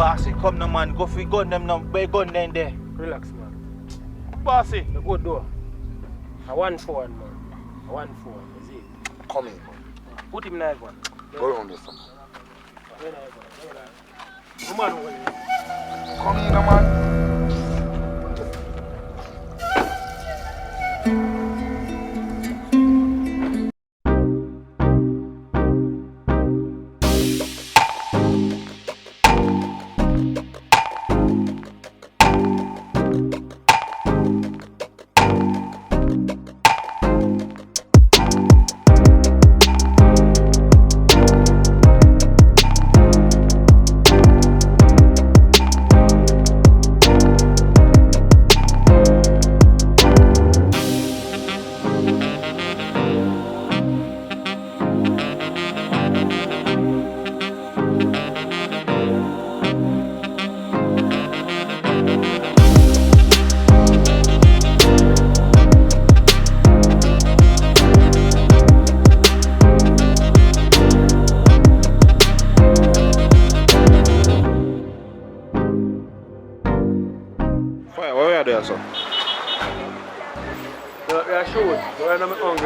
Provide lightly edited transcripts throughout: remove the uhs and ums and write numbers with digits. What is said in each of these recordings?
Bossy, come no man, go for gun them now, buy gun them there. Relax, man. Bossy. The good door. A 1-4, man. A 1-4, is it? Coming, man. Put him in that one. Go around this one. Come on, over Come in, man.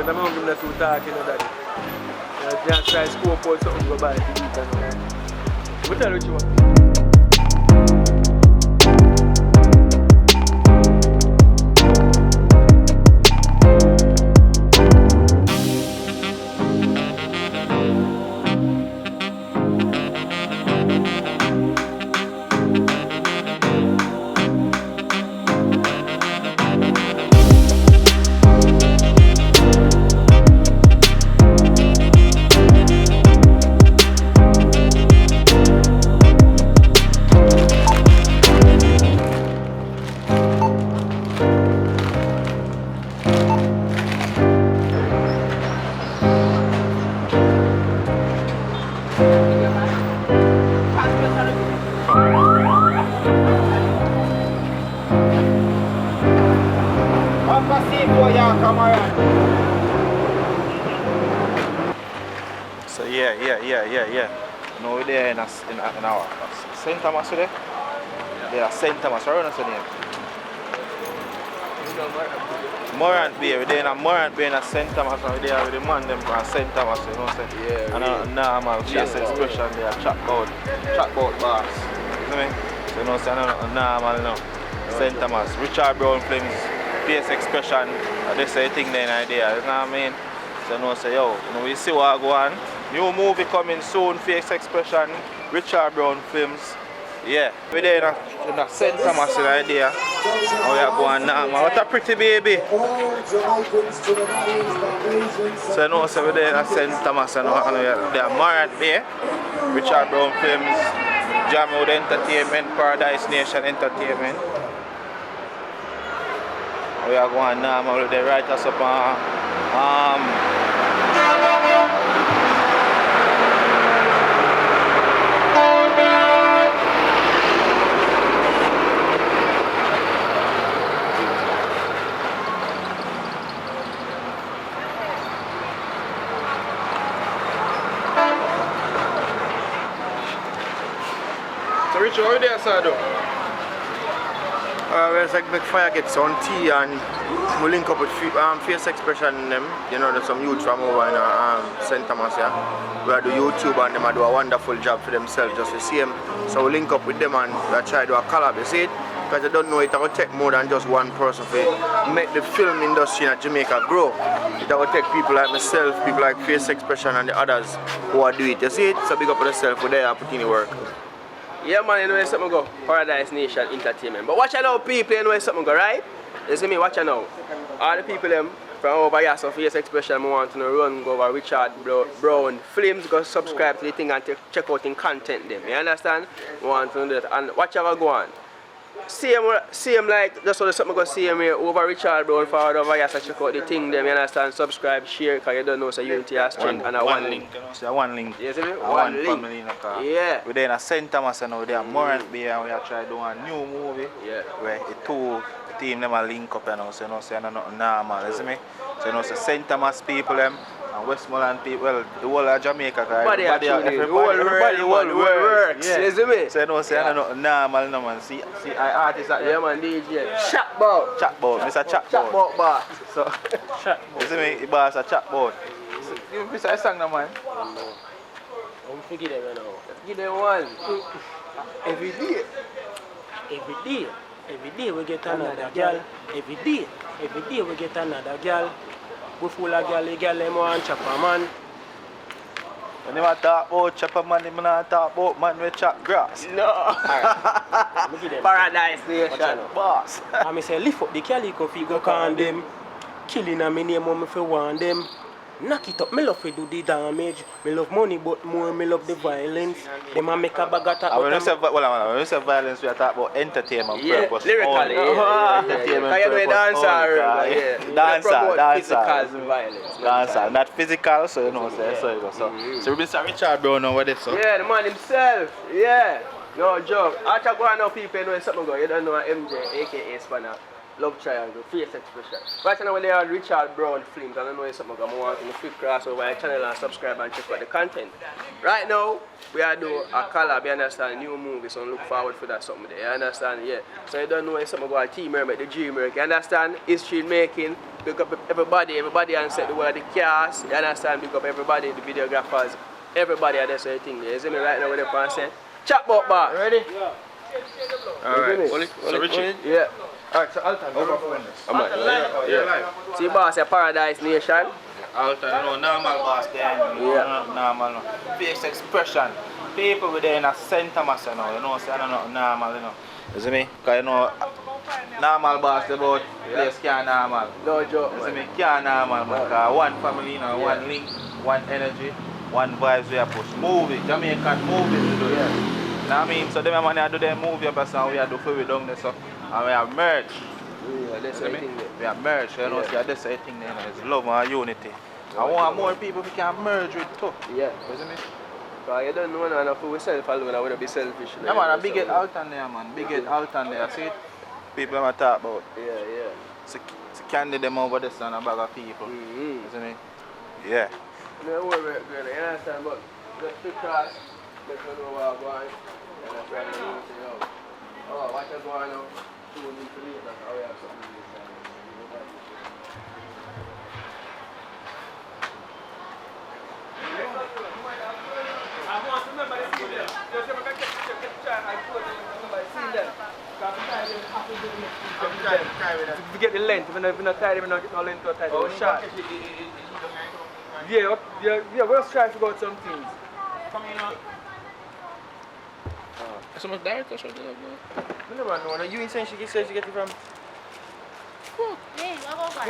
I'm hungry not too talking about that. Just try to scope out something to go buy to eat and all that. What tell you what? So yeah. No, we're there in our St. Thomas today. They are St. Thomas, right? What's the name? Morant Bay. We're there in a Morant Bay in a St. Thomas, and we're there with the man them from St. Thomas, you know what I'm saying? Yeah. And normal face expression there, chat about bars. You know what I mean? So you know what I'm saying? Normal now. St. Thomas, Richard Brown Flames, face expression, they say thing there in idea, you know what I mean? So you know, say yo, you know, we see what go on. New movie coming soon, face expression, Richard Brown Films. Yeah, we're there in a St. Thomas in idea. And we are going now. What a pretty baby. So you know, so we're there in a St. Thomas and we are there. Morant Bay, Richard Brown Films, Jamwood Entertainment, Paradise Nation Entertainment. We are going now, we're there right us up on So Richard, how are you there, sir? It's like make fire get some tea and we link up with face expression them. You know, there's some youth from over in St. Thomas, yeah. We do YouTube and them do a wonderful job for themselves, just the same. So we link up with them and we try to do a collab, you see it? Because they don't know it will take more than just one person to make the film industry in Jamaica grow. It will take people like myself, people like face expression and the others who are doing it, you see it? So big up for yourself for their putting in work. Yeah man, you know where something go? Paradise Nation Entertainment. But watch out now people, you know where something go, right? You see me, watch out now. All the people them from over here, so face expression, I want to run go over Richard Brown Films, go subscribe to the thing and check out the content them. You understand? I want to do that. And watch out go on. Same like, just so something go see me over Richard Brown forward over here, so check out the thing them, you understand? Subscribe, share, because you don't know, so unity has strength and a one link. So one link. You see me? One link. family in a car. Yeah. We're there in a St. Thomas and we're there in Morant Bay and we are trying to do a new movie. Yeah. Where the two team them are link up and so you know, say nothing normal, you see me? So you know, so St. Thomas people them And Westmoreland people, well, the whole of Jamaica, Everybody everybody the whole works. Yeah. You see me? So you know, say I don't know normal no man. See I artist at Yeah man, DJ. Chatbout. Chatbout, Mr. Chatbout. Chatbout boss. So you see me, the boss a Chatbout. You miss a song no man. I'm forget them right now. Give them one. Every day we get another girl. Every day we get another girl. We full of girl, the girl them want chopper man. When you talk about chopper man, you not talk about man with chop grass. No. Alright. Paradise Nation. Boss. I say lift up the calico fi go can them. Killing a me name when me fi want them. Knock it up, me love to do the damage. Me love money but more me love the violence. Them a make a bag of talk. When you say violence, we are talking about entertainment purpose. Lyrically, Entertainment you know dancer, dancer. physical violence. Dancer, not physical, so you know, so we Mr. Richard Brown over there, so. Yeah, the man himself, yeah. No joke. After going now people know something go. You don't know MJ, aka Spanner. Love Triangle, face expression. Right now when they are Richard Brown films, I don't know something I'm wanting to flip cross over my channel and subscribe and check out the content. Right now, we are doing a collab, you understand, new movie, so look forward for that something there, you understand, yeah. So you don't know something about Team Mermaid, the Dream Work, you understand, history making, pick up everybody and set the word, the cast, you understand, pick up everybody, the videographers, everybody at this thing there. You see me right now with the person? Chat about bar. Ready? Yeah. Alright. So Richard? Yeah. Alright, so Alton, over for this. I'm like, yeah. See boss, a Paradise Nation. Alton, no normal boss there. Yeah. Normal. Face expression. People with there in a center mass, you know, say I don't know normal, you know. You see me? Because you know, normal boss about place can't normal. No joke, You see me? Can't normal, man. Because one family, you know, one link, one energy, one vibes we are push. Movie, Jamaican movies we do. Yeah. You know what I mean? So them man do their movie up and we are do for we down there, so. And we have merch. Yeah, that's the thing there. We have merch, you know, Yeah. see, that's the thing there, you know, it's love and unity. I want more people we can merge with too. Yeah. Isn't it? Because you don't know enough for yourself alone, I want to be selfish. Yeah, man, a big Alton there, man. Big Alton there, see it? People I'm talk about. Yeah. So candy them over there and a bag of people. Isn't it? Yeah. No worry, girl, you understand, but just to cross, let me know what I'm going. And I'm trying to say, oh, what you going on? 2 weeks later, how you have something to say. I want to remember the scene there. Just remember to check and put it remember the scene there. Because sometimes you have to do it. If you get the length, if you're not tired, if you're not getting no length or tight, it's short. Yeah, we'll try to figure out some things. Come in now. So much director should do I never know. Now you insane she says she get it from. Go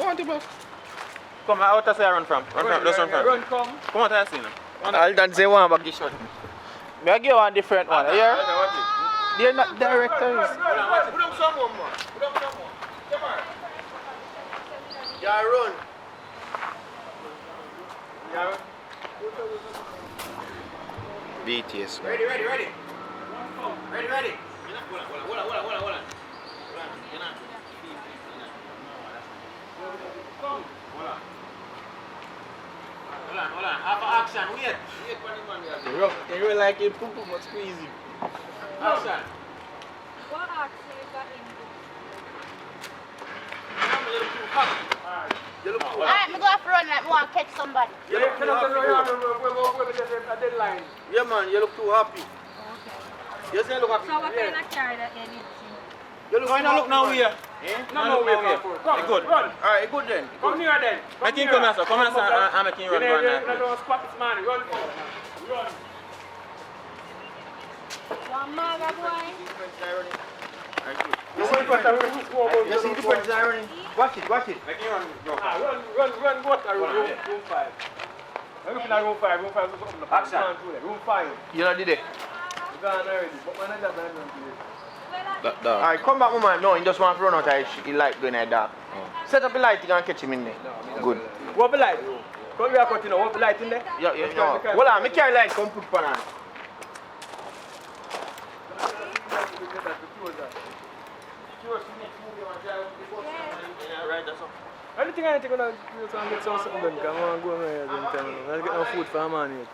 on to boss. Come out of say I run from. Just run from. Run come. Come out and see now. Alton say one back this shot. Me I give one different one, yeah? They're not directors. Put them some more. Put them some more. Come on. Yeah, run. Yeah. BTS. Man. Ready. Ready. Hold on. Hold on. Have action. Wait for the man. You really like it, poo-poo, but squeezy. Action. What action you got in? Alright, me go have to run like me want to catch somebody. You look too happy. A deadline. Yeah, man, you look too happy. Okay. You say look happy. So what kind of car that you need? You look now here. No, we are Good. Run. Alright, good then. Come here then. Come here, I'm making run. Don't squat this man. Run. One mother boy. You see the French irony? Watch it. Making run. Run, what are room 5? I'm looking at room 5 is open up. Action. Room 5. You know did it? You gone already, but man, I got that run to you. Alright, come back, man. No, he just want to run out. He like going like that. Set up a light, you can catch him in there. Good. What the light? Come here, continue. What the light in there? Yeah. Hold on, me carry light, come put pan on. Anything I I think I'm going to get something done because I'm going to go ahead and tell you. Let's get no food for a man yet.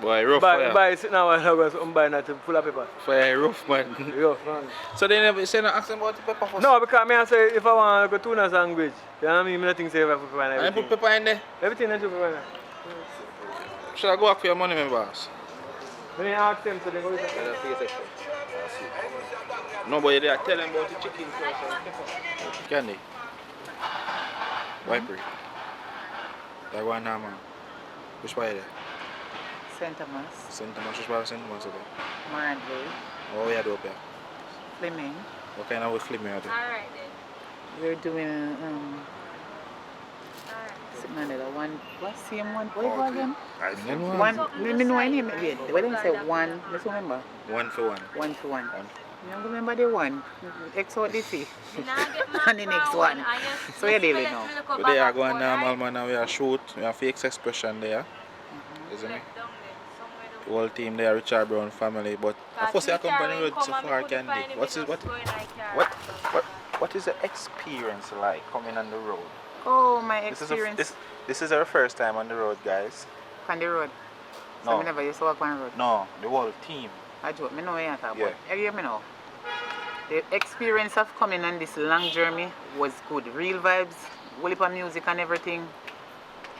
Boy, rough fire. Buy sitting now and I'm buying that full of pepper. Fire rough, man. Rough, man. So they never say no ask them about the pepper first? No, because I say if I want to go tuna sandwich, you know what I mean? I don't think say if I put pepper in I everything. put pepper in there. Everything I put pepper in there. Should I go back for your money, my boss? When you ask them, so they go with that. No, but they are telling about the chicken first and pepper. Candy. Viper. That one now, man. Which way there? St. Thomas, St. Thomas, which way St. Thomas again? Marandville, Oh, yeah, do up here. Fleming. What kind of wood flip me out there? Alright then. We're doing one. What same one? What it was again? One. Me know any name. Wait, what did I say? One. Let's remember. 1 for 1. 1 for 1. One. You don't remember the one? X out the C. You now get mad And the next for one. and you So you deal split it now. look up But they are back going and normal, forth, man, and we are shoot. We have fake expression there. Isn't it? right? Down there, somewhere down The whole team there, Richard Brown family. But there. of course, I come on the road Come so and far, we couldn't Candy. find him, What's we it? just go in our car. What is the experience like coming on the road? Oh, my This experience is our first time on the road, guys. on the road. So No. I never used to walk on the road. No, the whole team. I joke. Me know what you're talking Yeah. about. You hear me now? The experience of coming on this long journey was good. Real vibes, whole heap of music and everything.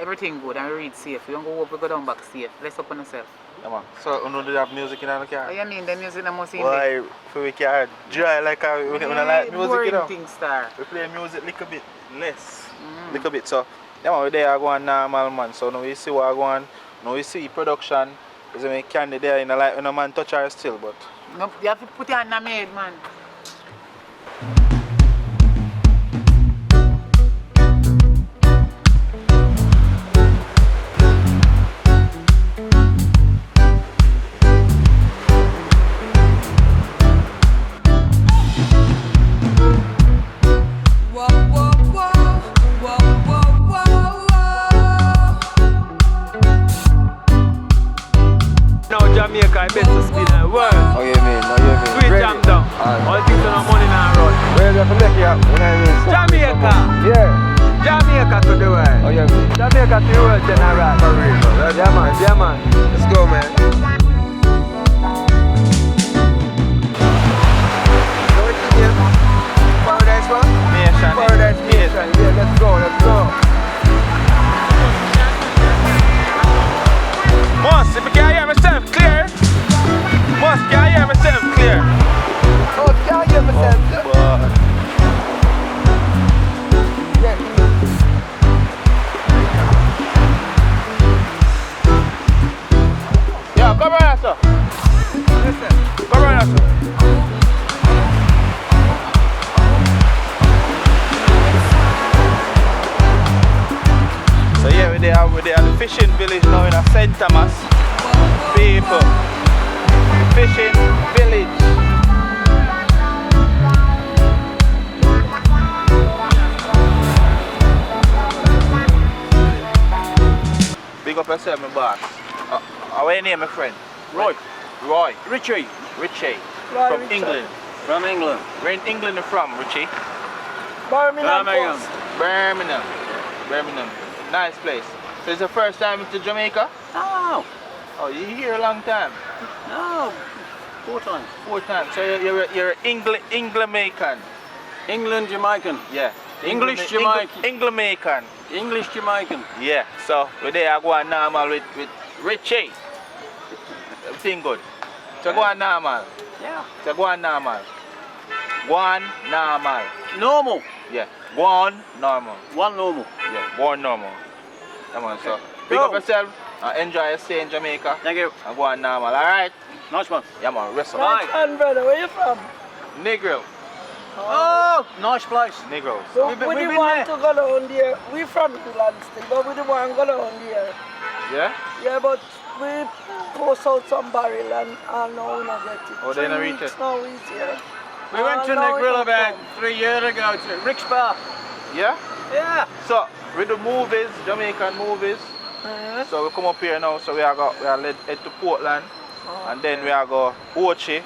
Everything good and we read safe. We don't go up, we go down back safe. Let's up on yourself. Yeah, man. So, you know, they have music in the What car? you mean? The music that must in there. Why, for we can dry like we don't like music, boring you know? thing, star. We play music a little bit less. Little bit. So, yeah, man, we there going normal, man. So, now we see what I go on. Now we see production. Is a Candy there in a like when a man touch her still, but No, you have to put it on the maid, man. Now Jamaica is best to spin in the world. Oh, you mean? Sweet jam down. All things on money now run. Where you have to make it up? You know what I mean? Jamaica. Yeah. Jamaica to the world. Oh, you mean? Jamaica to the world general. For real, bro. Yeah man, yeah man. Let's go, man. Paradise one? Nation. Paradise Nation. Yeah, let's go, let's go. Moss, if you can't hear myself clear. Moss, can't hear myself clear. Oh, can't hear myself. Yeah, come on, sir. Listen. Come on, sir. So yeah, we're there at the fishing village now in St. Thomas. People. Fishing village. Big up yourself, my boss. What's your name, my friend? Roy. Roy. Richie. Richie. From England. From England. Where in England are you from, Richie? Birmingham. Birmingham. Birmingham. Nice place. So it's the first time to Jamaica? No. Oh, you here a long time? No. 4 times. 4 times. So you're England-Jamaican. England, Jamaican. Yeah. English Jamaican. England-Jamaican. English Jamaican. Yeah. So we're there going normal with Richie. Everything good. So go on normal. Yeah. So go on normal. Go on normal. Normal. Yeah. Go on normal. One normal. Yeah. Go on normal. Come on, so pick Go. up yourself and enjoy your stay in Jamaica. Thank you. And go on normal, alright? Nice one. Yeah man, rest up. Bye. And brother, where you from? Negro. Oh, nice place. Negroes. So We've we been didn't want there. to go down there. We from England still, but we didn't want to go down there. Yeah? Yeah, but we post out some barrel and now we not get it. Oh, they not 3 reach weeks it? now we here. We went to now we Negril don't about come. 3 years ago to Rick's Bar. Yeah? Yeah. So with the movies, Jamaican movies. So we come up here now, so we are led head to Portland. And then we are go Ochi.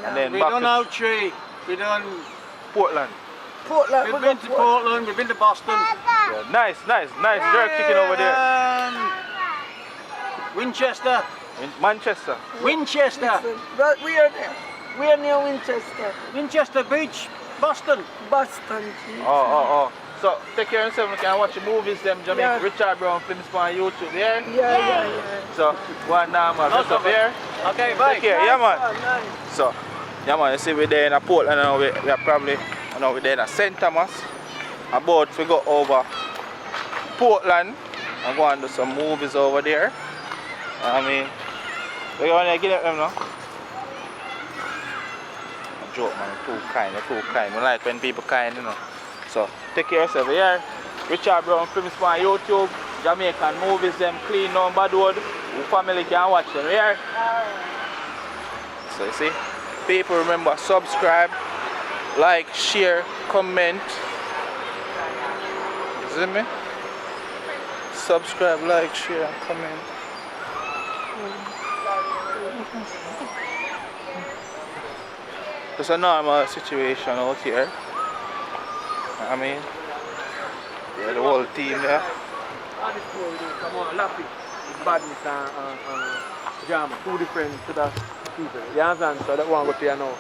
And then We back done to Ochi. We done. Portland. Portland, We've been to Portland. We've been to Boston. Yeah, nice jerk chicken over there. Winchester. In Manchester. Winchester. But we are near Winchester, Winchester Beach, Boston. Boston. Oh. So take care of yourself. You can watch the movies them Jamaica. Yeah. Richard Brown films on YouTube. Yeah. Yeah. So one normal. Just up here. Okay, bye. Take care. Yeah man. Nice. So yeah man. You see we're there in Portland and we are probably we're there in St. Thomas. About to go over Portland and go and do some movies over there. I mean, we're going to get them now. Joke man, too kind. I like when people kind, you know. So take care of yourself. Here, Richard Brown films on YouTube, Jamaican movies, them clean down bad road. Your family can watch them here. So you see, people remember subscribe, like, share, comment. You see me? Subscribe, like, share, and comment. It's a normal situation out here. I mean, yeah, the whole team there. Come on, laugh it. Badness and drama. Two different set of people. You understand? So that one go to you now.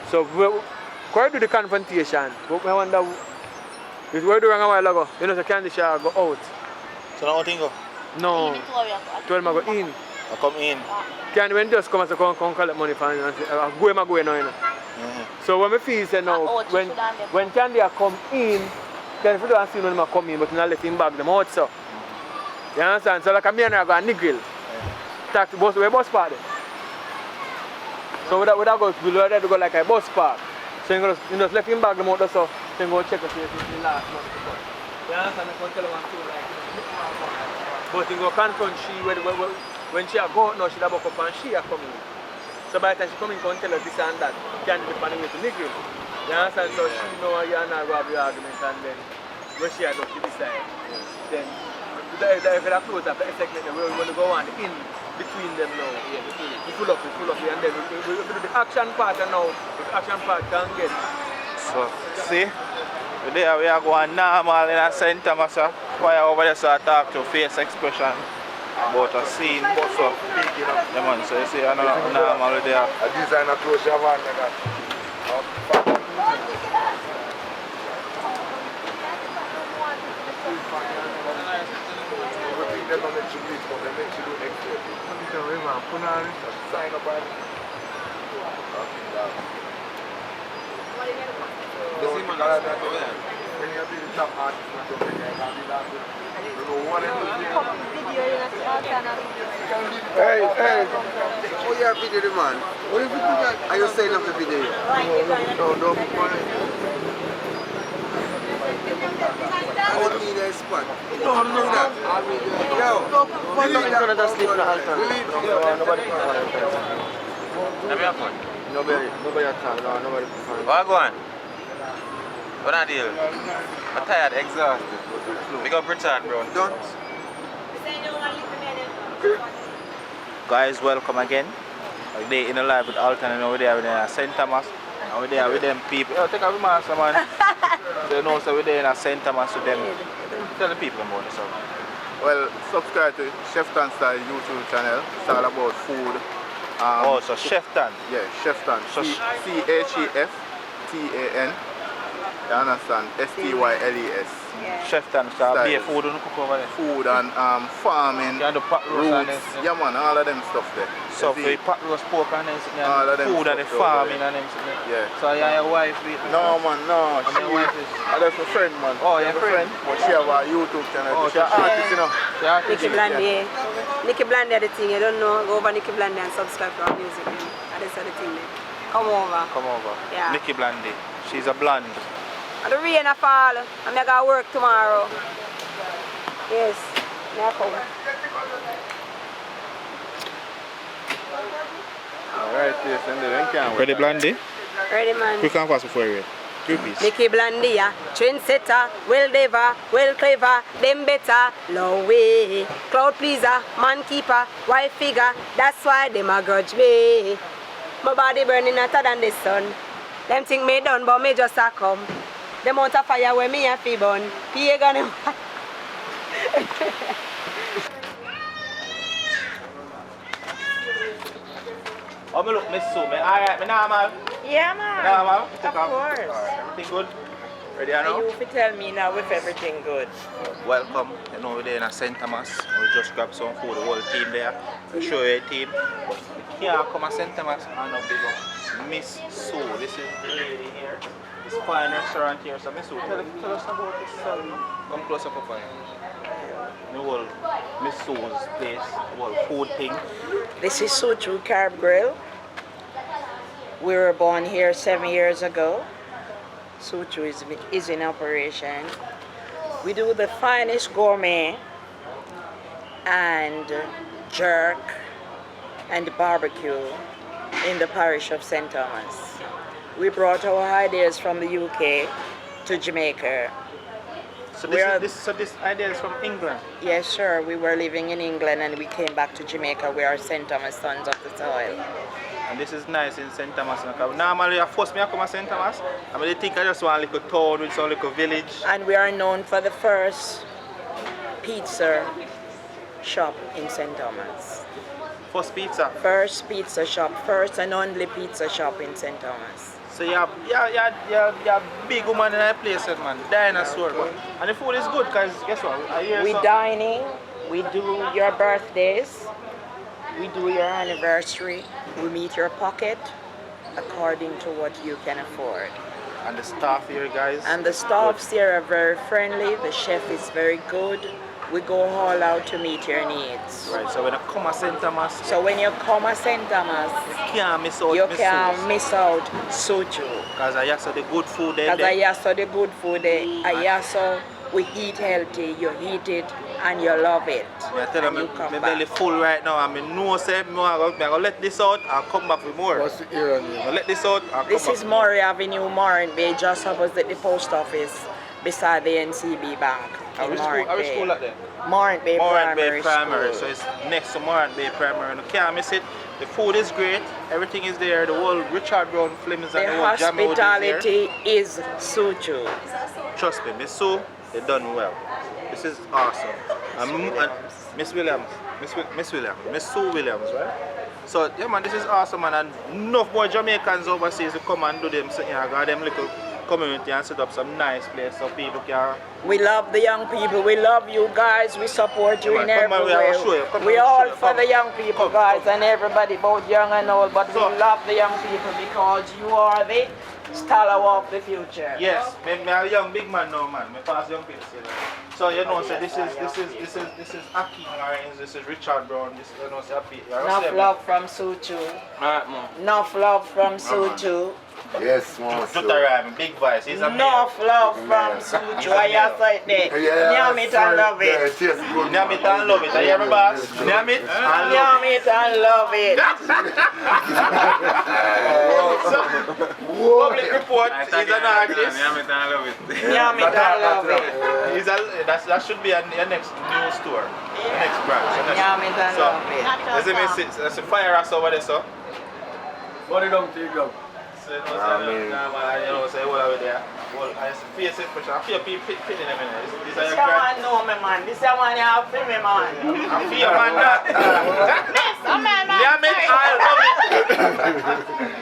So where do the confrontation? But I wonder is where do you a while ago? You know the candy shop go out. So now what thing go? No. 12 go in. I come in. Candy when just come and say come collect money from you and say go now, you know. So when I feel say now when candy come in, then if you don't see when I come in, but not let him bag them out so. You understand? So like me and I go a niggle. Taxi bus we bus park there. So we go like a bus park. So you just left him bag them out so then go check to see if it's the last month to come. You understand? I can tell one too like but you go confront she when she a go out now she a buck up and she a coming. So by the time she come in, can tell her this and that, can't be on the way to niggle. You understand? So she know you and I go have the argument and then when she has to decide, then if they close up the segment, we're going to go on in between them now. Yeah, we full up and then we do the action part and now the action part can get. So see, today we are going normal in a St. Thomas. Why over there so I talk to face expression. About a scene, so yeah man, so you see I know normal there. A designer close your van like that. They don't let you leave, but they let you do extra. Sign up and when you be the top artist, Hey, oh yeah, video the man. What if you do that? Are you saying of the video? No. I don't need a spot. No, I'm not that. No, nothing gonna just sleep in the ALTON. Nobody have fun? Nobody at all. No, nobody. What go on? What I deal? I'm tired, exhausted. Big up Richard, bro. Done. Guys, welcome again. We're there in a live with ALTON and over there with St. Thomas. And we're there with them people. Yo, take a master, man. So you know, so we're there in St. Thomas with them. Tell the people about this. Well, subscribe to Chef Tan Style YouTube channel. It's all about food. So Chef Tan. Yeah, Chef Tan. So CHEFTAN. You understand? STYLES. Chef Tan start be food and cook over there. Food and farming, You can do pot roast roots, yeah man, all of them stuff there. So for pot roast pork and then all of them food and the stuff farming over and them. Yeah. So you and your wife be No man, no. And your wife is That's my friend man. Oh, your friend? But she have a YouTube channel. Oh, She's an artist, you know. Nikki Blandy. Nikki Blandy the thing, you don't know, go over Nikki Blandy and subscribe to her music. And that's the thing there. Come over. Yeah. Nikki Blandy. She's a blonde. And the rain a fall, and I got work tomorrow. Yes, now come. Alright, yes, and then can wait. Ready, Blandy? Ready, man. Quick and fast before you. 2 piece. Nikki Blandy, trendsetter, well clever, them better, low way. Cloud pleaser, man keeper, wife figure, that's why them a grudge me. My body burning hotter than the sun. Them think me done, but me just a come. The amount of fire where me have to burn. Pagan. Oh, me look, Miss Sue, me alright, me normal. Yeah, man. Normal. Of course. Alright, everything good? Ready And now? you fi tell me now if everything good. Welcome. You know, we're there in St. Thomas. We just grab some food, the whole team there. We'll show you a team. But we can't come to St. Thomas and not big up Miss Sue. This is the lady here. This fine restaurant here. So Miss Sue, tell us about this. Come closer up for you. The whole Miss Sue's place, the whole food thing. This is Suchu Carb Grill. We were born here 7 years ago. Suchu is in operation. We do the finest gourmet and jerk and barbecue in the parish of St. Thomas. We brought our ideas from the UK to Jamaica. So this idea is from England. Yes, sir. We were living in England and we came back to Jamaica. We are St. Thomas sons of the soil. And this is nice in St. Thomas. Normally, I force me to come to St. Thomas. I mean, I think I just want a little town with some little village. And we are known for the first pizza shop in St. Thomas. First pizza. First pizza shop, first and only pizza shop in St. Thomas. So you're big woman in that place, man. Dinosaur. And the food is good because guess what? I hear We dining, we do your birthdays, we do your anniversary, we meet your pocket according to what you can afford. And the staff here, guys. And the staffs here are very friendly, the chef is very good. We go all out to meet your needs. Right, so when I come to St. Thomas, So when you come to St. Thomas, you can't miss out. you can't miss out Suchu. Because I saw the good food there. Because I saw the good food there. I saw we eat healthy, you eat it and you love it. I tell And you, you come my back. belly full right now. And I know say, I'm going to let this out and come back with more. What's the area name? I let this out and come This back is with Murray Avenue, Morant Bay, just opposite the post office, beside the NCB Bank. Are in we Morant school Bay. at there? Morant Bay Morant Bay Primary Primary, School. so it's next to Morant Bay Primary, and you can't miss it. The food is great, everything is there. The whole Richard Brown Flemings and The the whole jam out is there. hospitality is Suchu. Trust me, Miss Sue, they done well. This is awesome. And Miss Williams, Miss Sue Williams, right? So yeah, man, this is awesome, man. And enough more Jamaicans overseas to come and do them, so, you know, got them little community and set up some nice place so people can. We love the young people. We love you guys. We support you Come in on, come on, every we will show you. way. Come We on, all show you. for Come. the young people, Come, guys, come. and everybody, both young and old. But So- we love the young people because you are the stalwart of the future. Yes, me a young big man now, man. Me pass young people say that. So you know, say this is Aki Orange, this is Richard Brown, this you know, say Happy. Enough love from Suchu. Alright, man. Enough love from Suchu. Yes, man. Jutta rhyme, big voice. He's a man. Enough love from Suchu. I just like that. Name it and love it. Yeah, it tastes good. Name it and love it. Are you hear me, boss? Name it and love Name it and love it. Public report, he's an artist. Name it and love it. He's a, that should be a next new store, the next branch. Name it and So, love it. there's a fire ass over there, so. What it down to you go? So, you know, say, what over there. Well, I face it, but I feel people pitting them in there. These are This your one grand. know me, man. This one you have for me, man. I feel man that. Yes, man, man. Damn it, I love it.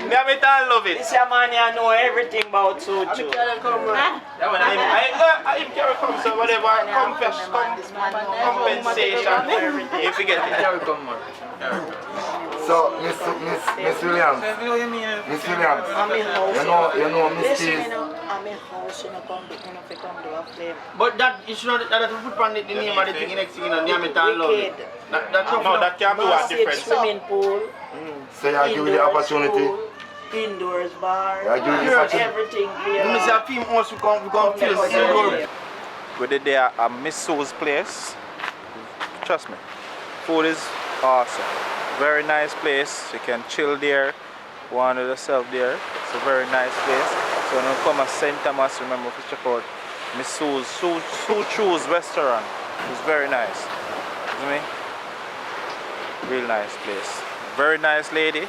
Damn it, I love it. This man you know everything about Suchu. Yeah, man, I carry come, so whatever compensation, if you get it. So, Miss Williams. Miss Williams. I'm in house. You know Miss Listen, T. I'm in house. You know, come do a flame. But that you should not that put on the name of the thing next thing, you know, name it and love it. Wicked. That's No, that can't be one Massive different. swimming pool. So you give you the Indoors opportunity. pool, indoors bar. Yeah, give you the opportunity. Everything You miss here. a film also come feel the same good. We did there at Miss Sue's place. Trust me, food is awesome. Very nice place. You can chill there, wander yourself there. It's a very nice place. So when you come to St. Thomas, remember to check out Miss Sue's Chu's restaurant. It's very nice. You know me? Real nice place. Very nice lady.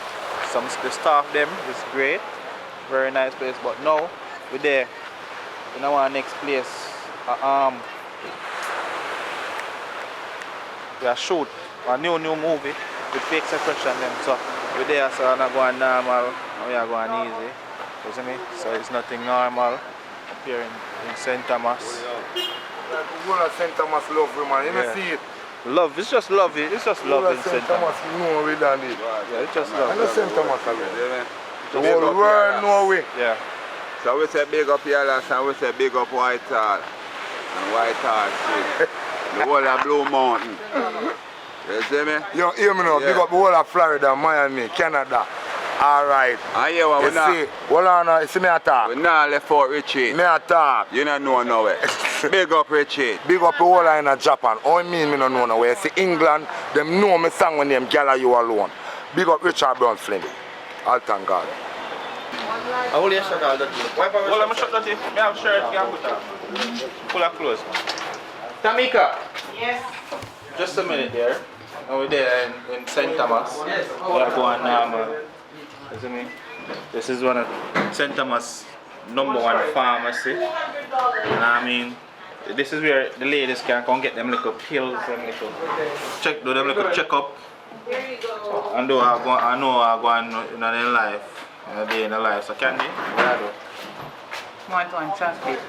The staff them is great. Very nice place. But now we're there in our next place. We are shoot a new movie with fake suppression them. So we're there, so we're not going normal and we are going easy. You see me? So it's nothing normal up here in St. Thomas. Go to St. Thomas love you, man. You Yeah. see it? Love, it's just love. It's just love in St. Thomas. You know we done it. Yeah, it's just love. I know St. Thomas already. The Big whole up world know we. Yeah. So we say big up Yalas and we say big up Whitehall and Whitehall Street. The whole of Blue Mountain. You see me? You hear me now? Yeah. Big up the whole of Florida, Miami, Canada. Alright. And yeah, well, You see, hold on now, you see me a talk? we not left out Richie. Me a talk. You don't know no way. Big up Richie. Big up the whole line of Japan. All I mean, me don't know no way. See England, them know me song when them Gala You Alone. Big up Richard Brown Flynn. ALTON God. I hold your shirt all that way. Well, I'm shut that way. I have shirt, you can put that. Pull up close. Tamika. Yes. Just a minute there. And we're there in St. Thomas. Yes. We are going normal. You see me? This is one of St. Thomas' #1 pharmacy. And I mean, this is where the ladies can come get them little pills and do them little checkup. And do I know I go on in their life, in a day in their life. So Candy, what I do? Want one chocolate.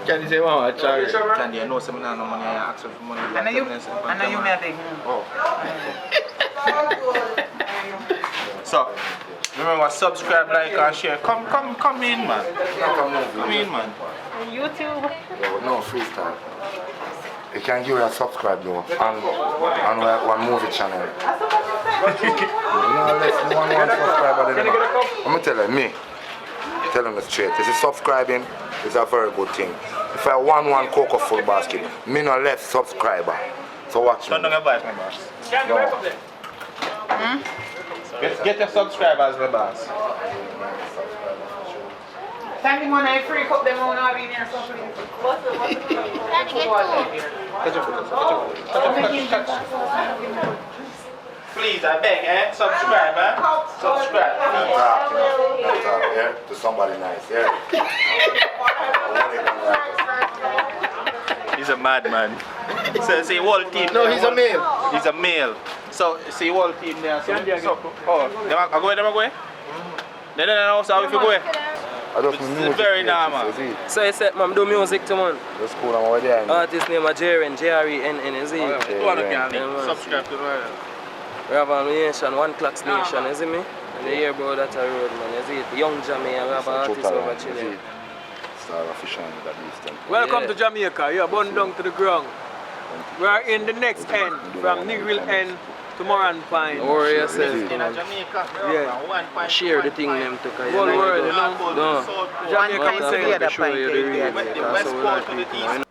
Can you say one? Candy, I know some no money, I ask for money. And then you may take. Oh. So, remember, subscribe, like, and share. Come in, man. Come in, man. YouTube. No freestyle. You can give it a subscribe though on one movie channel. You know, less than one subscriber than I'm gonna tell them, me. Tell them the straight. This is subscribing is a very good thing. If I want one cocoa full basket, me no left subscriber. So watch me. Don't advise my boss. Get your subscribers, my boss. Thank you, man. I free cup them on over in here. Please, I beg, subscribe, subscribe, please. Yeah, to somebody nice, yeah. He's a madman. So see whole team. No, he's a male. He's a male. So see whole team there. So, I go there, No, so if you go. It's very normal. So you said, man, do music too, man. That's cool, I'm over there. Artist name is Jaren, J-R-E-N-N, is it? Subscribe to the We have a nation, One Clocks Nation, is it me? And you hear about that road, man, is it? Young Jamaica, we have an artist over chilling. Welcome to Jamaica. You are born down to the ground. We are in the next end, from Negril end to Moran Pine. Worry yourself. in Jamaica. Yeah. Share the thing them to cause Whole world, you know. No. One pint to the other Show pint. you the reality, The because west so we pole like to the people, east. you know.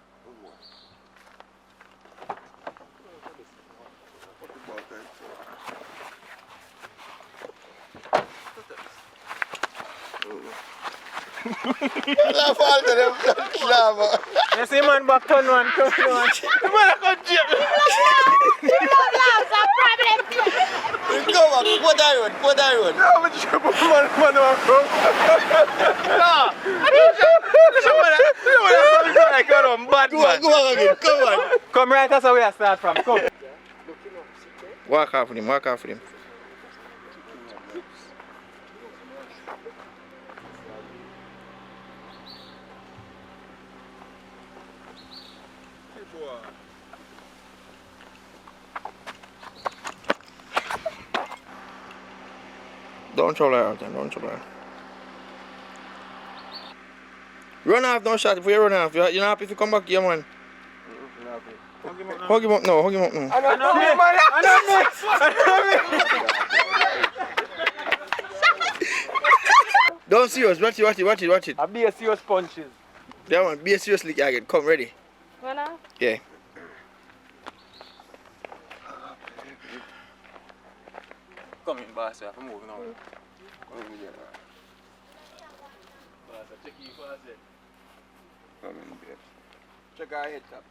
You see man back turn one. Put that road. No, but you put man Come on. Come right, that's how we start from. Come. Walk off with him, Don't trouble her out then, don't trouble her. Run off, don't shot. If we run off, you're not happy if you come back here, man. Hug him up now, hug him up now. Don't serious, watch it. I'll be a serious punches. That one, be a serious lick again. Come, ready? Wanna? Yeah. Come in, boss, I'm moving on. Come in here. Boss, check you for a sec. Come in, babe. Check our head top.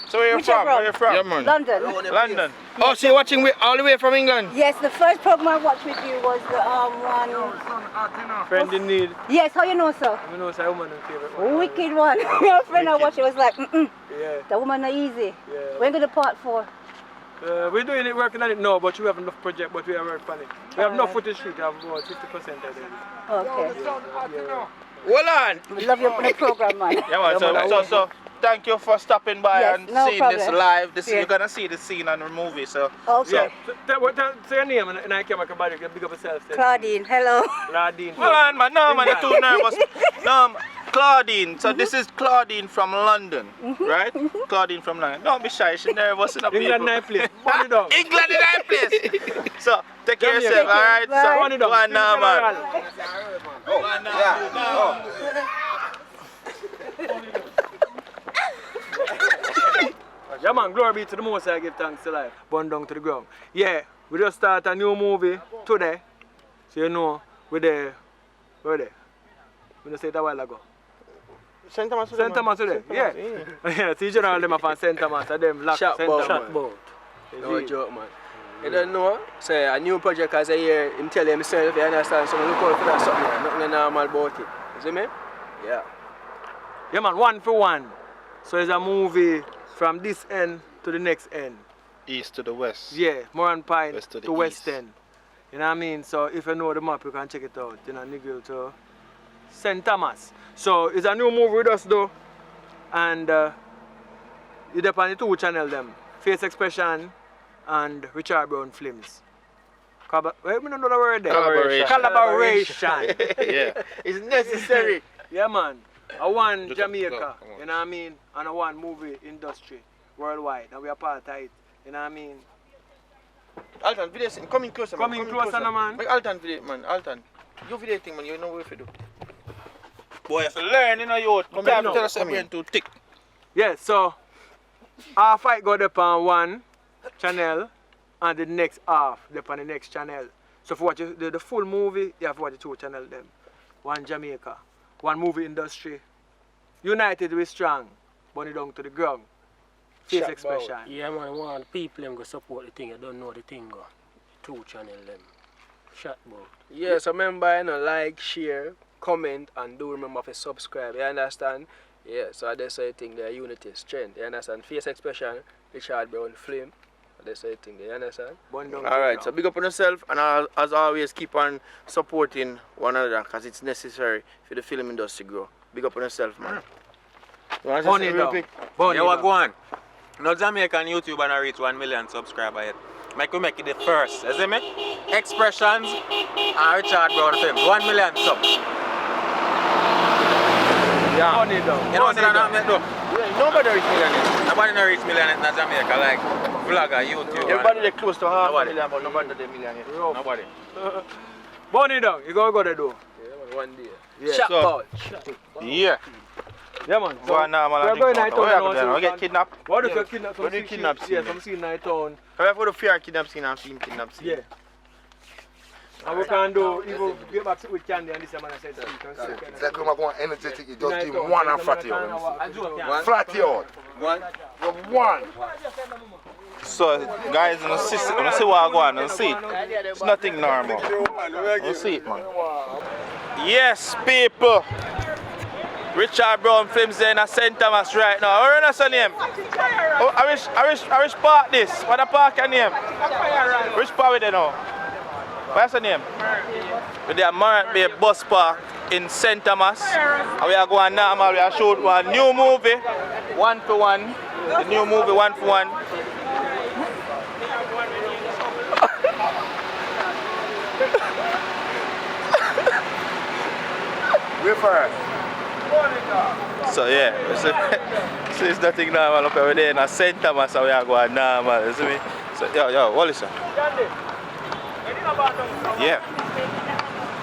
So where you Which from? abroad? Where you from? Yeah, man. London. London. Oh, so you're watching all the way from England? Yes, the first program I watched with you was the one. Friend in need. Yes, how you know, sir? You know, say woman in favorite one. Wicked one. Your friend I watched it was like, Yeah. that woman not easy. Yeah. When going to part 4? We're doing it, working on it now, but we have enough project, but we are working on it. We have enough footage shoot, we have about 50% of it. Okay. Hold on. We love your program, man. Yeah, man. So thank you for stopping by Yes, and no seeing this problem. live. Yeah. You're gonna see the scene on the movie. So Okay. Say your name and I come back and big up yourself. Claudine, hello. Claudine. hold on, man. No, man. You're too nervous. No, Claudine. So this is Claudine from London, right? Claudine from London. Don't be shy. She's nervous in a England night place. Burn it down. England in that place. So take care of yourself, all right? Bye. So Burn it down. one now, man. Yeah man, glory be to the Most High, give thanks to life. Burn down to the ground. Yeah, we just start a new movie today. So you know, we're there. Where there? We just said it a while ago. St. Thomas St. Thomas today? Yeah. Yeah, see general them are from St. Thomas and them lock Shot St. boat, Thomas. man. No joke, man. You don't know, say a new project as I hear him tell himself, you understand, so look out for that something, nothing normal about it. You see me? Yeah. Yeah man, one for one. So it's a movie from this end to the next end. East to the west. Yeah, Moran Pine West to the to West east. End. You know what I mean? So if you know the map, you can check it out. You know, Nigel to St. Thomas. So it's a new movie with us though. And you depend on the 2 channel them. Face Expression and Richard Brown Films. Wait, I don't know the word there. Collaboration. Collaboration. Yeah. It's necessary. Yeah man. A one Just Jamaica, go, come on. you know what I mean? And a one movie industry worldwide. And we are part of it. You know what I mean? Alton, video scene. Come in closer, man. Come in closer, no, man. Make Alton video, man. Alton. You video thing, man. You know what to do. Boy, if you learn, you know, you Come can't in, tell us come something in. too thick. Yeah, so our fight got up on one channel and the next half up on the next channel. So for watch the full movie, you have to watch the 2 channel them. One Jamaica, one movie industry. United we strong, burn it down to the ground. Face Shot Expression. Yeah man, one people them go support the thing, you don't know the thing go. 2 channel them. Shot about. Yeah, so remember, you know, like, share, comment, and do remember to subscribe, you understand? Yeah, so that's the thing, the unity, strength, you understand? Face Expression, Richard Brown Flame, that's the thing, you understand? Burn down to Alright, the so ground. big up on yourself and as always keep on supporting one another because it's necessary for the film industry to grow. Big up on yourself, man. You want to Burn say it real down. quick? Burn Yeah, it what down. go on? No Jamaican YouTube and I reach 1 million subscribers yet. Make we make it the first, you see me? Expressions and Richard Brown Films. 1 million subs. Yeah. Burn it down. You know what Burn it I'm down. saying? Yeah, nobody reach millionaire. Nobody no reach million in Jamaica like vlogger, YouTube. Everybody they close to half a Nobody. million, but nobody they millionaire. Nobody. Burn it down. You go to do. Yeah, man, one day. Yeah. Shot So- boat. Yeah. Yeah man. Go on now, man. we're going night Where town you now, go so then? We get kidnapped. What if you kidnap some Where do you scene- kidnap scene, Yeah, then? some scene night town. I have to fear kidnap scene and film kidnap scene. Yeah. And we can do, even get back with Candy and this man said that. It's like I'm going energetic, you just give one and flat you out. Flat you out. One. One. So, guys, you see what I go on, you see it. It's nothing normal. You see it, man. Yes, people. Richard Brown Films there in St. Thomas right now. What's your name? Oh, I wish park this. What the park your name? Which park we there now? What's your name? We're there at Morant Bay Bus Park in St. Thomas. And we are going now, we are shooting one new movie, 1 for 1. The new movie, 1 for 1. Wait first. So yeah, so it's nothing normal up over there in St. Thomas and we are going normal, you see me? So yo, what is it? Yeah.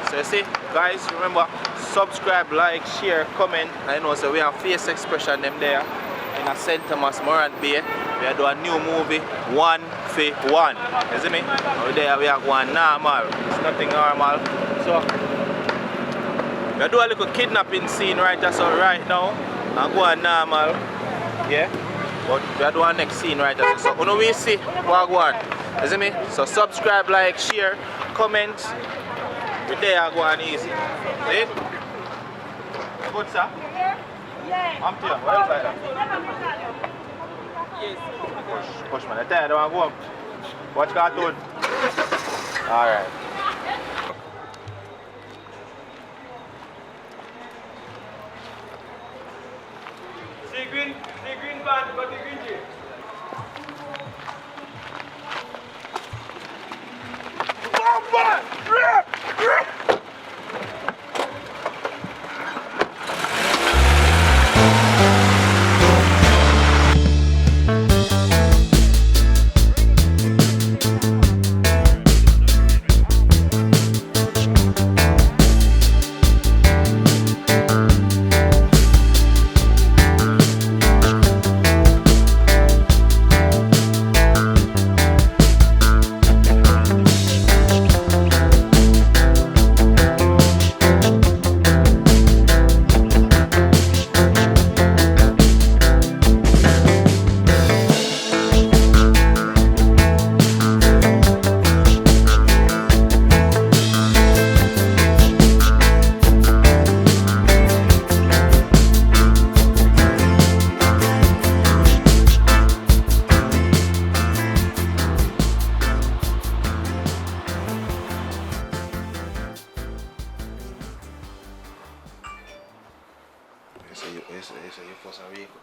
So you see, guys, remember, subscribe, like, share, comment. I know so we have Face Expression them there in St. Thomas, Morant Bay. We are doing a new movie, 1 for 1. You see me? Over there we are going normal. It's nothing normal. So we do a little kidnapping scene right just right now and go on normal. Yeah? But we are doing next scene right now. So when we see what go on. You see me? So subscribe, like, share, comment. We there go on easy. See? Good sir? Yeah. I'm here. What else like that? Yes. Push man, I tell you, I don't want to go up. Watch cartoon. Alright. See green band, but the green tea.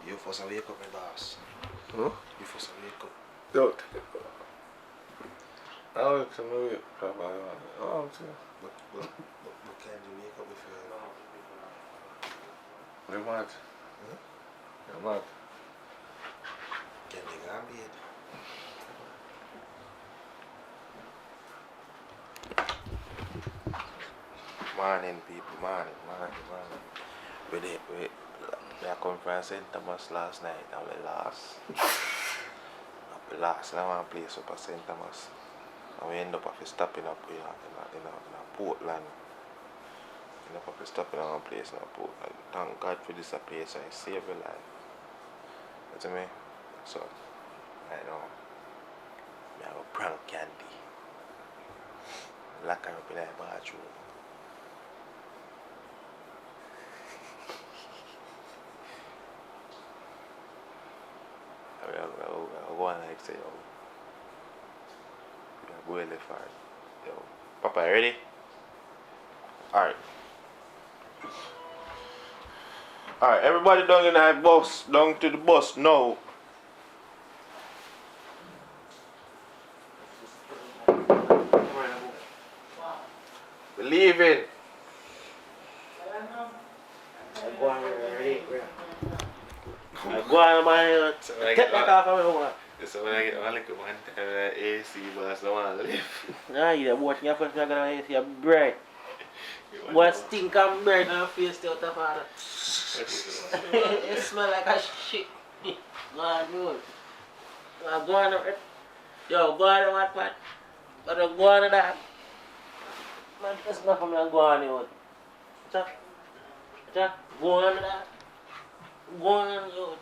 You force a wake up, my boss. Huh? You force a wake up. Don't. I'll wake up, I'll wake up. But can you wake up if you... You mad? You mad? Can they go and bed? Morning people, morning. We are coming from St. Thomas last night and we lost. We lost in one place up at St. Thomas. And we end up stopping up in Portland. We end up stopping in one place in Portland. Thank God for this place and it saved your life. You see me? So, I know. I have a prank candy. Lock her up in the bathroom. I'll go and like say, yo, we're going left hard. Yo, Papa, you ready? Alright. Alright, everybody down in the bus, down to the bus now. We're leaving. Go on, man. Take that off of me, woman. So when I get one little one time, AC bus, I want to live. Nah, you watch me first, I'm going to see a bread. What stink and bread and face out of all that. It smell like a shit. Go on, dude. Go on, yo, go on, what, man? But go on, that. Man, that's not for me, go on, dude. Go on, that. Go on, dude.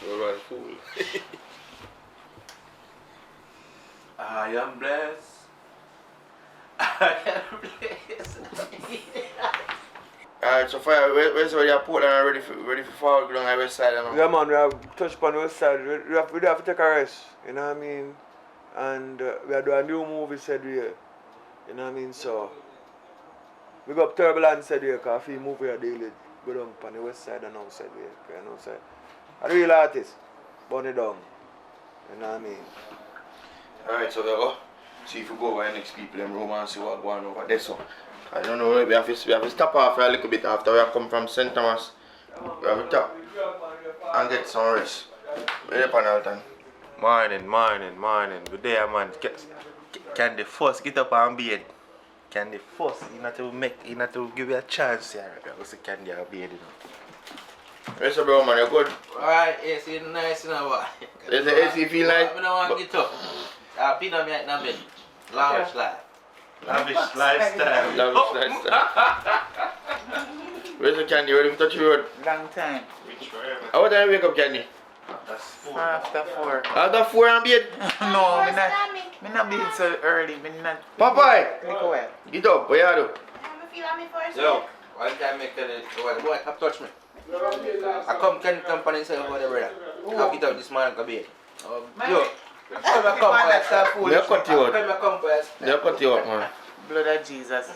You're a fool. I am blessed. I am blessed. Alright, so fire, where's your Portland ready for forward along the west side? Yeah, man, we have touched upon the west side. We have to take a rest, you know what I mean? And we are doing a new movie said here, you know what I mean? So, we got Turbulence said here, because I feel movie are daily go down on the west side and outside here, you know what I'm saying? A real artist, burn it down, you know what I mean? Alright, so we go see if we go over the next people in room and see what's going over there. So I don't know, we have to stop off a little bit after we have come from St. Thomas. We have to stop and get some rest. We're up on ALTON. Morning. Good day, man. Can the first get up and bed? Can the first, you not to give you a chance here. I say can you bed, you know. Yes, bro, man, you good? Alright, yes, it's nice, you know what? Yes, the AC feel like? I don't want to get up. I'll be on me at the bed. Lavish life. Lavish lifestyle. Lavish lifestyle. Where's the candy? Ready to touch your road? Long time. Rich forever. How time you wake up, Kenny? After 4. After 4 and bed? No, me not bed so early. Me not. Popeye! Look away. Get up, what you do? Yo, one time I tell you, boy, come touch me. I come company and say, oh, brother. I'll get out this man and bed. Yo, come and come first. They'll cut you out. Come and come first. They'll cut you out, man. Blood of Jesus.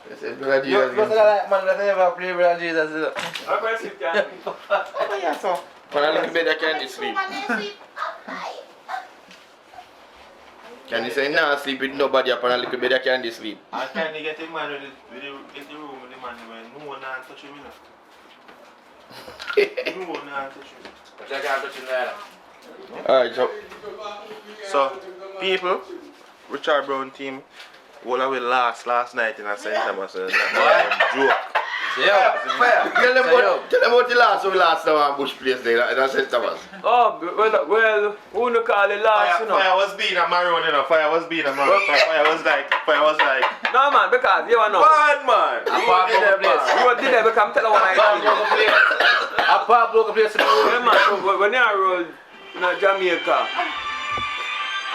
They say blood of Yo, Jesus. you like man that never play blood of Jesus. I'm going to sit down. Oh, yeah, so. When I look at bed, I can't sleep. Can you say nah sleep with nobody up on a little bed, I can't sleep. I can't get the man with the room with the man when no one not touch him enough. No one not touch him. I can't touch him there. Alright, So, people, Richard Brown team, all of we last night in a St. Thomas. Not joke. Fire. Tell them about the last we last now on Bush place there in St. Thomas. Oh, well, who no call it last, you know? Fire was being a maroon, you know. Fire was being a maroon. Fire was like. No, man, because you know. Bad man. Apart from the place. You did it because I'm telling what I did. Apart from the place. Yeah, man, so when I rolled in Jamaica,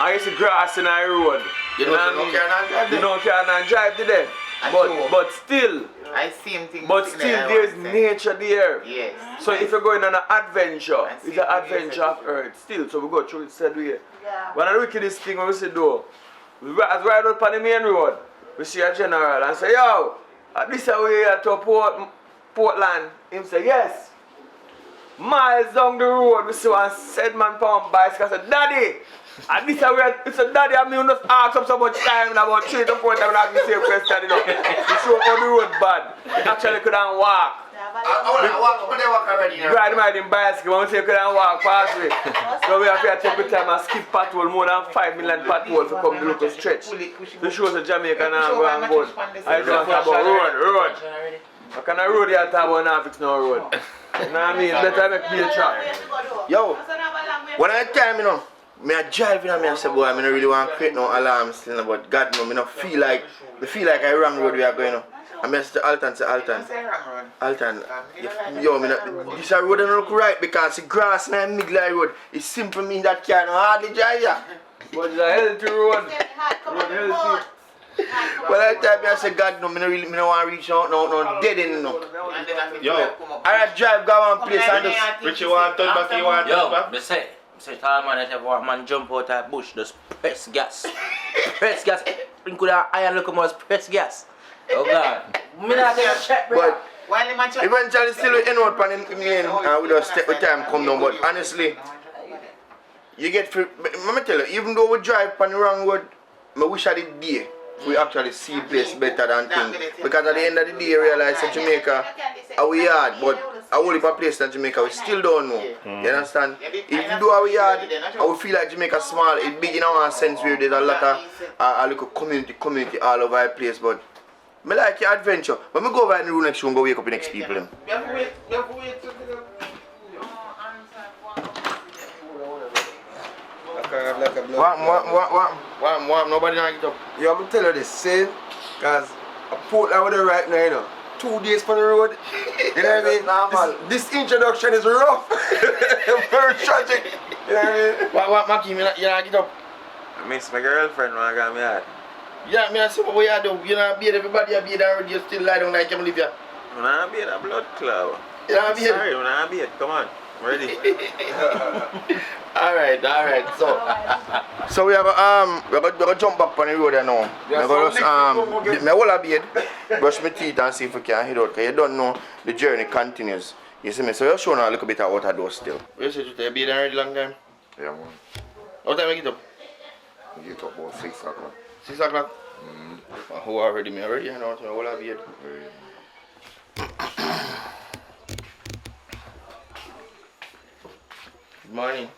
I used to grass in the road. You know what I mean? You know, can't drive today. But still, I see him think. but still there's nature there. Yes. So if you're going on an adventure, it's an adventure of earth still. So we go through the said way. Yeah. When I look at this thing, when we say do, we ride up on the main road, we see a general and say, yo, this is way to Portland. Him say, yes. Miles down the road, we see one said man pound bicycle. I said, Daddy, and this is where it's a daddy and me just ask him so much time, about 3 to 4 times, and ask me the same question, you know. He showed how the road bad. He actually couldn't walk. Riding bicycle, when we say you couldn't walk past me. So we have to take the time and skip patrol, more than 5 million patrol to come to look a stretch. This shows a Jamaican and go and go. I don't talk about road. What kind of road you talk about now fix no road? You know what I mean? Better make me a track. Yo, when I time, you know, I drive in and I say, boy, I don't really want to create no alarms still, but God no, I don't feel like I wrong road we are going on. I say to Alton, Alton, yo, this is a road don't look right because the grass in the middle of the road. It simple mean that car no hardly drive here. But it's a healthy road. Healthy. Well, I tell me, I say, God, no, I don't want to reach out, no, dead end, no. Yo, I drive, go one place and just... Richie want to turn back, you want to turn back? Yo, say, tall man, I say, man jump out of the bush, just press gas. Press gas. You could have iron look at press gas. Oh, God. Me not take a check, bro. But eventually still we end up on him lane and we just take the time come down. But honestly, you get free. Let me tell you, even though we drive on the wrong road, I wish I did day. We actually see place better than things. Because at the end of the day, you realize that Jamaica, we hard, but a whole heap of place in Jamaica, we still don't know. You understand? If you do our yard, I would feel like Jamaica small. It's big in our sense where there's a lot of local community all over the place. But I like your adventure. When we go over in the room next room, go wake up the next people. What? Nobody not get up. Yo, I'm gonna tell you this, see? Cause I put out there right now, you know. 2 days for the road. You know what I mean? This introduction is rough. Very tragic. You know what I mean? What Mackie, you not get up? I miss my girlfriend when I got me out. Yeah, I see what you do. You not beat everybody, you beat already, you still lie down like you live here. When I beat a blood clot. You not beat? Sorry, when I beat, come on. I'm ready. Alright. So we're gonna jump back on the road now. Yeah, We're gonna just my whole beard, brush my teeth and see if we can head out, because you don't know the journey continues. You see me? So you're showing a little bit of out of door still. You say you beard already long time? Yeah, man. What time you get up? I get up about 6 o'clock. 6 o'clock? Who already me already? You know what I have beard. Good morning.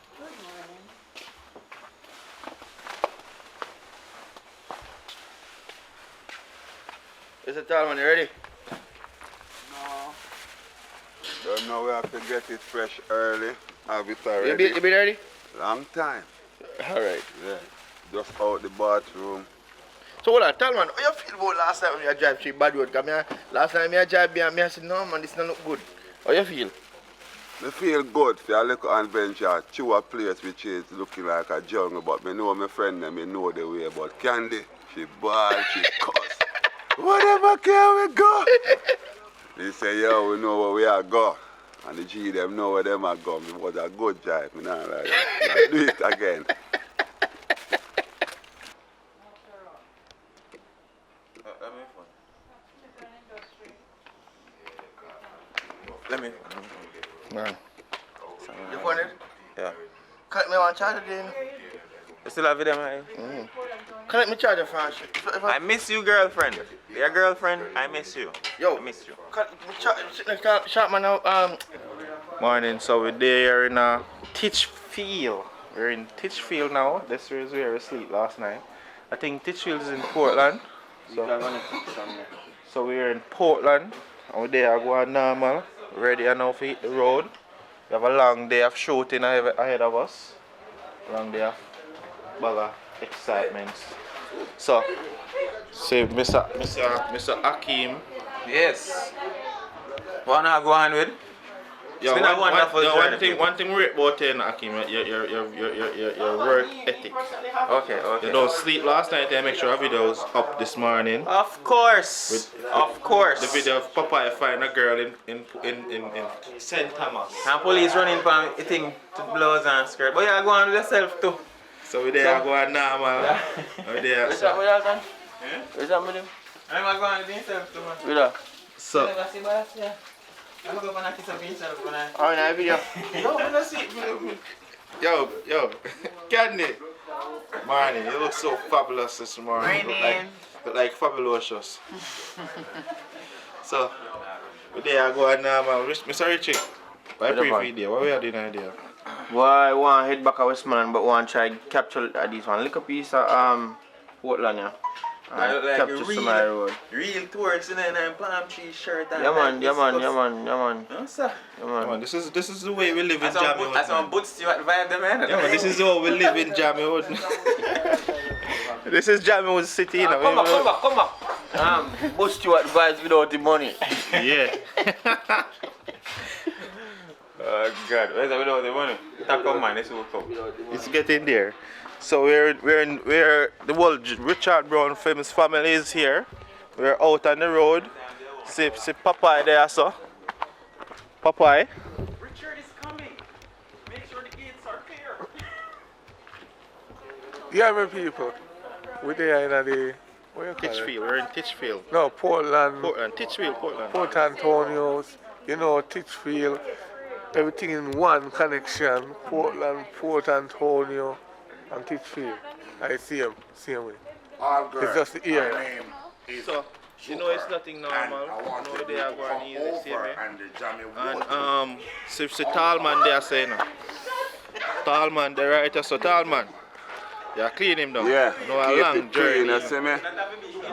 Is it tall man, you ready? No. Don't know we have to get it fresh early. Have it already. You be ready? Long time. Alright. Yeah. Just out the bathroom. So hold on, tell man, how you feel about last time when you drive through bad road? Because last time I drive here, I said, no man, this don't look good. How you feel? I feel good for a little adventure to a place which is looking like a jungle, but me know my friend and me know the way. But Candy, she ball, she cuss. Whatever can we go? They say, yo, we know where we are go. And the G them know where them are going. It was a good jive. Me nah like that. Do it again. Let me. Man. You want it? Yeah. Collect me one charger then. You still have video, man? Collect me charger first. I miss you, girlfriend. Your girlfriend, I miss you. Yo. I miss you. Shot man now. Morning, so we're there in Titchfield. We're in Titchfield now. This is where we sleep last night. I think Titchfield is in Portland. So we're in Portland. And we're there going normal. Ready now to hit the road. We have a long day of shooting ahead of us. Long day of bag of excitement. So, say Mr. Hakeem. Yes. What now go on with? Yo, It's been a wonderful journey. one thing great about you, Hakeem, your work ethic. Okay. You don't sleep last night and make sure our videos up this morning. Of course. Of course. The video of Papa find a girl in St. Thomas. And police running from a thing to blouse and skirt. But you go on with yourself too. So we there going normal. We there. Where's that done? Where's that with him? I'm going with yourself too, man. Where that? So. I'm going to kiss up yourself when I... Oh, in that video? No, I'm not see. Yo, Candy. Morning, you look so fabulous this morning. Look like fabulous. So, we there going normal. Mr. Richie, why pre-feed there? What we are doing there? Boy, I want to head back to Westmoreland, but want to try capture this one. Look a piece of Portland, yeah. Like Capture some road. real tourists in a palm tree shirt and Yeah man. No, sir. Yeah, man, this is the way we live in Jammy Hood. That's some Boots Stewart vibe there, man. Yeah, man, this is how we live in Jammy Hood. This is Jammy Hood City, you know. Come back. Boots Stewart vibes without the money. Yeah. Oh God, where's that without the money? Talk on man, this will come. It's getting there. So we're the whole Richard Brown famous family is here. We're out on the road. See Popeye there, so. Popeye. Richard is coming. Make sure the gates are clear. Yeah, my people. We're there in the... What you call Titchfield. We're in Titchfield. No, Portland. Titchfield, Portland. Port Antonios. You know, Titchfield. Everything in one connection. Portland, Port Antonio, and Titchfield. I see him. Way. It's just the ear. So, you know it's nothing normal. You know they are going easy, see me? And see Tallman there saying, Tallman, the writer, so Tallman. You clean him down. Yeah. You know, a long journey. You see me?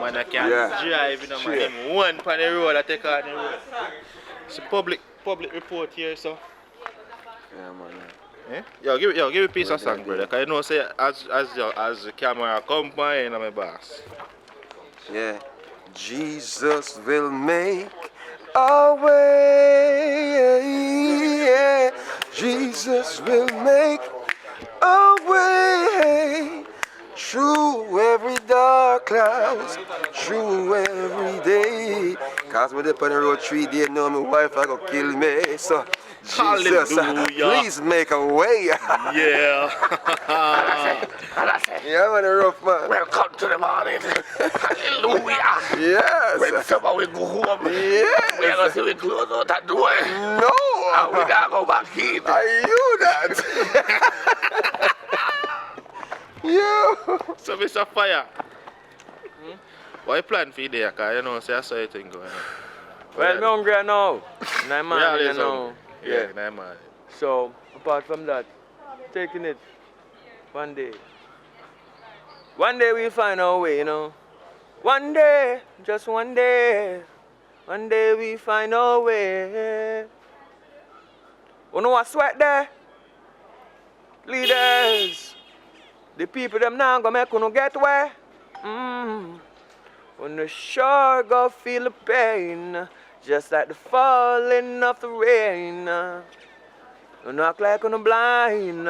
Man, I can't drive, you know, man. Him one on the road, I take on the road. It's a public report here, so. Yeah, man. Eh? Yo, give me a piece of song, brother. Cause you know, say as the camera come by, you know, my boss. Yeah. Jesus will make a way. Yeah. Jesus will make a way through every dark cloud, through every day. Cause when they on the road 3 days, know my wife I go kill me. So Jesus, please make a way. Yeah. Yeah, man, a rough man. Welcome to the morning. Hallelujah. Yes. When summer we go home. Yes. We are going to see we close out that door. No. And we gotta go back in. Are you that? Yo. So, Mr. Fire. What you plan for you there? Cause you know, say I saw you thing going on. Well, I'm hungry now. I'm man, you know. Yeah, man. So, apart from that, taking it one day. One day we'll find our way, you know. One day, just one day. One day we find our way. You know what sweat there? Leaders. The people them now gonna make you get where. When the sure go feel the pain, just like the falling of the rain. Don't act like you're blind.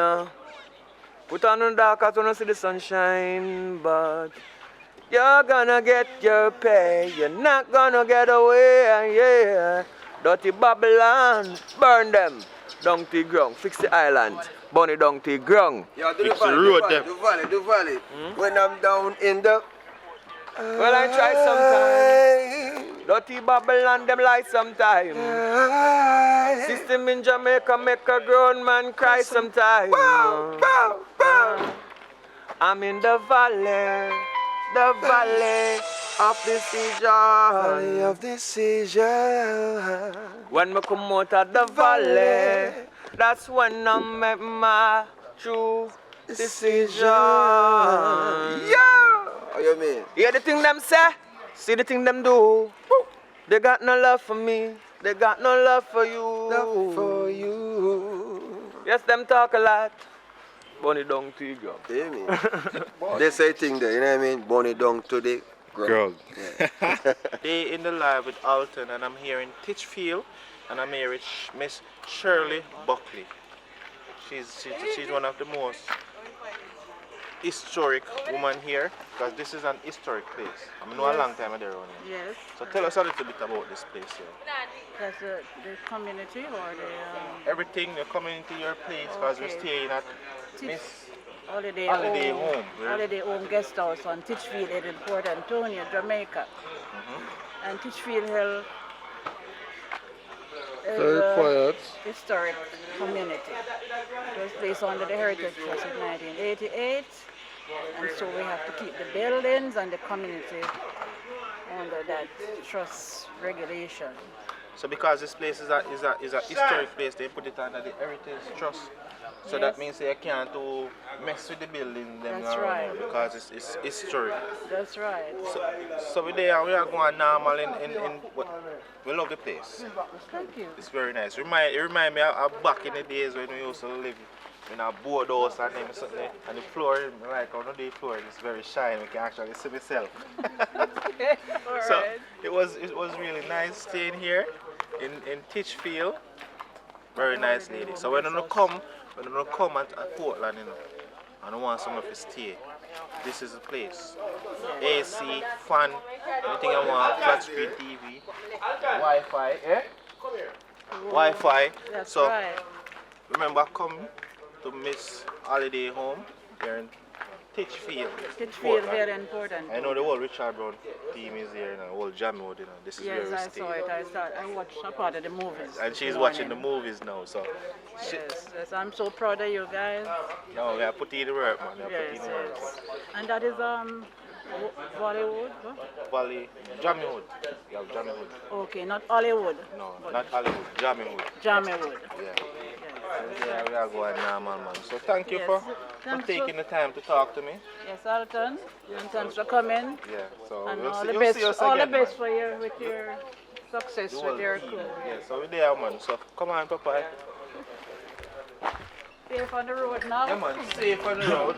Put on the dark as you don't see the sunshine, but you're gonna get your pay. You're not gonna get away, yeah. Dirty Babylon, burn them. Down to the ground, fix the island. Burn it down to the ground. Yeah, do Fix the the valley, road do them. the valley. When I'm down in the... Well, I try sometime. Dirty Babylon, them lie sometime. System in Jamaica make a grown man cry sometime. I'm in the valley of decision. Valley of decision. When me come out of the valley, that's when I make my true decision. Yeah! What you mean? Hear the thing them say, see the thing them do. They got no love for me, they got no love for you. Love for you. Yes, them talk a lot. Bunny down to the ground. Yeah, man. They say thing there, you know what I mean? Bunny down to the ground. Yeah. Day in the live with Alton, and I'm here in Titchfield, and I'm here with Miss Shirley Buckley. She's one of the most historic women here, because this is an historic place. I know a long time ago around here. Yes. So tell us a little bit about this place here. That's the community or the... Everything, the community, your place, because we're staying at Miss Holiday Home. Yeah. Holiday Home Guest House on Titchfield in Port Antonio, Jamaica. And Titchfield Hill is a historic community. It was placed under the Heritage Trust in 1988, and so we have to keep the buildings and the community under that trust regulation. So because this place is a historic place, they put it under the Heritage Trust. So Yes. that means they can't mess with the building them That's right. because it's historic. That's right. So we are going normal in we love the place. Thank you. It's very nice. It remind me of back in the days when we used to live in a board house and then something, and the floor, like on the floor, is very shiny. We can actually see myself. So it was really nice staying here in Titchfield. Very nice lady. So when you come at Portland, and I want someone to stay, this is the place. AC, fan, anything I want, flat screen TV, Wi-Fi, Wi-Fi. That's so right. remember, come to Miss Holiday Home here in Titchfield. Titchfield here in Portland. I know the whole Richard Brown team is here, and the whole Jammy Wood, this is Yes, where we I stay. saw it. I watched a part of the movies. And she's this watching the morning. movies now, so. Yes, I'm so proud of you guys. No, we are putting in the work, man. We are putting in the work. Yes. And that is Bollywood? Valley, Jammy Wood. We have Jammy Wood. Okay, not Hollywood. No, not Hollywood, Jammy Wood. Jammy Wood. Yeah. Yeah, we are going normal, man. So thank you Yes. for Thanks taking the time to talk to me. Yes, Alton. And thanks for coming. Yeah, so And we'll all see, the you'll best, see us all again, the best man. with your success The with whole your team. crew. Yeah, so we're there, man. So come on, Papa. Safe on the road now. Yeah, man, safe on the road.